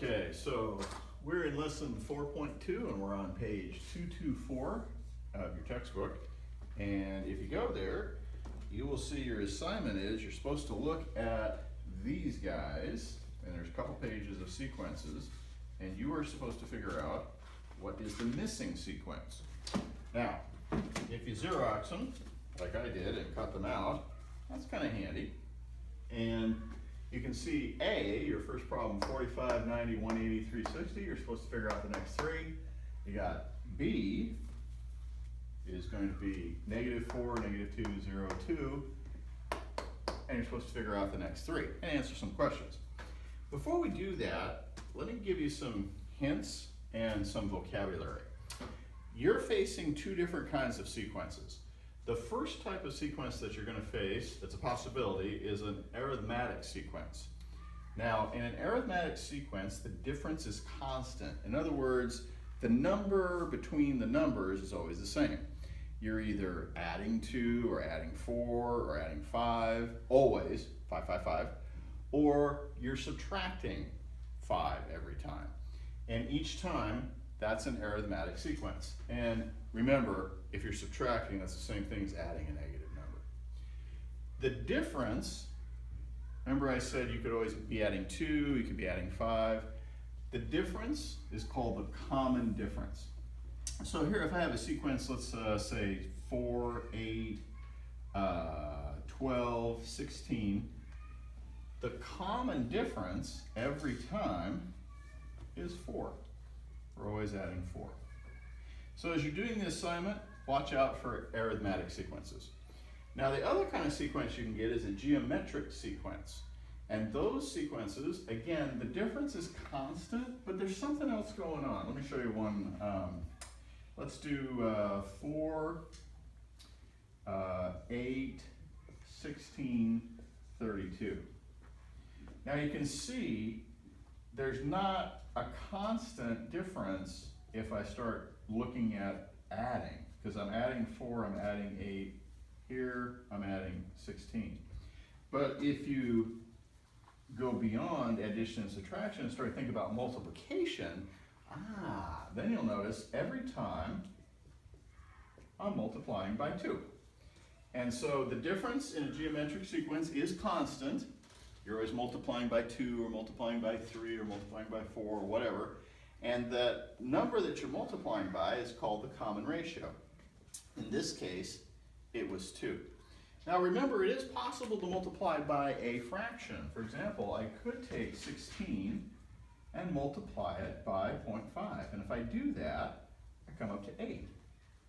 Okay, so we're in lesson 4.2 and we're on page 224 of your textbook. And if you go there, you will see your assignment is you're supposed to look at these guys, and there's a couple pages of sequences, and you are supposed to figure out what is the missing sequence. Now, if you Xerox them, like I did, and cut them out, that's kind of handy. And you can see A, your first problem, 45, 90, 180, 360. You're supposed to figure out the next three. You got B is going to be -4, -2, 0, 2. And you're supposed to figure out the next three and answer some questions. Before we do that, let me give you some hints and some vocabulary. You're facing two different kinds of sequences. The first type of sequence that you're going to face, that's a possibility, is an arithmetic sequence. Now, in an arithmetic sequence, the difference is constant. In other words, the number between the numbers is always the same. You're either adding 2 or adding 4 or adding 5, always, 5, 5, 5, or you're subtracting 5 every time. And each time, that's an arithmetic sequence. And remember, if you're subtracting, that's the same thing as adding a negative number. The difference, remember I said you could always be adding 2, you could be adding 5. The difference is called the common difference. So here, if I have a sequence, let's say 4, 8, 12, 16, the common difference every time is 4. We're always adding 4. So as you're doing the assignment, watch out for arithmetic sequences. Now the other kind of sequence you can get is a geometric sequence. And those sequences, again, the difference is constant, but there's something else going on. Let me show you one. Let's do 4, 8, 16, 32. Now you can see there's not a constant difference if I start looking at adding, because I'm adding 4, I'm adding 8, here I'm adding 16. But if you go beyond addition and subtraction and start thinking about multiplication, then you'll notice every time I'm multiplying by 2. And so the difference in a geometric sequence is constant. You're always multiplying by 2 or multiplying by 3 or multiplying by 4 or whatever. And that number that you're multiplying by is called the common ratio. In this case, it was 2. Now remember, it is possible to multiply by a fraction. For example, I could take 16 and multiply it by 0.5. And if I do that, I come up to 8.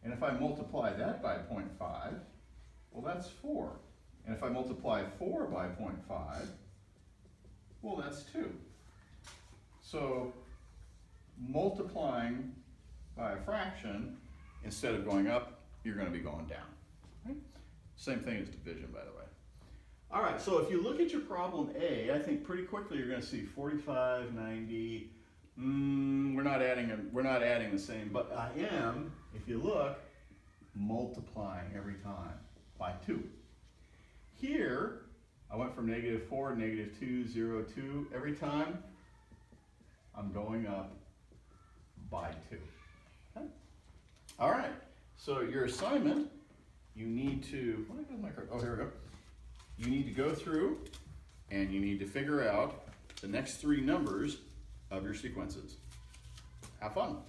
And if I multiply that by 0.5, well, that's 4. And if I multiply 4 by 0.5, well, that's 2. So multiplying by a fraction, instead of going up, you're going to be going down. Right? Same thing as division, by the way. All right, so if you look at your problem A, I think pretty quickly you're going to see 45, 90. We're not adding the same, but I am, if you look, multiplying every time by 2. Here, I went from -4 to -2, 0, 2. Every time, I'm going up by 2. Okay? All right, so your assignment, you need to, here we go. You need to go through and you need to figure out the next 3 numbers of your sequences. Have fun.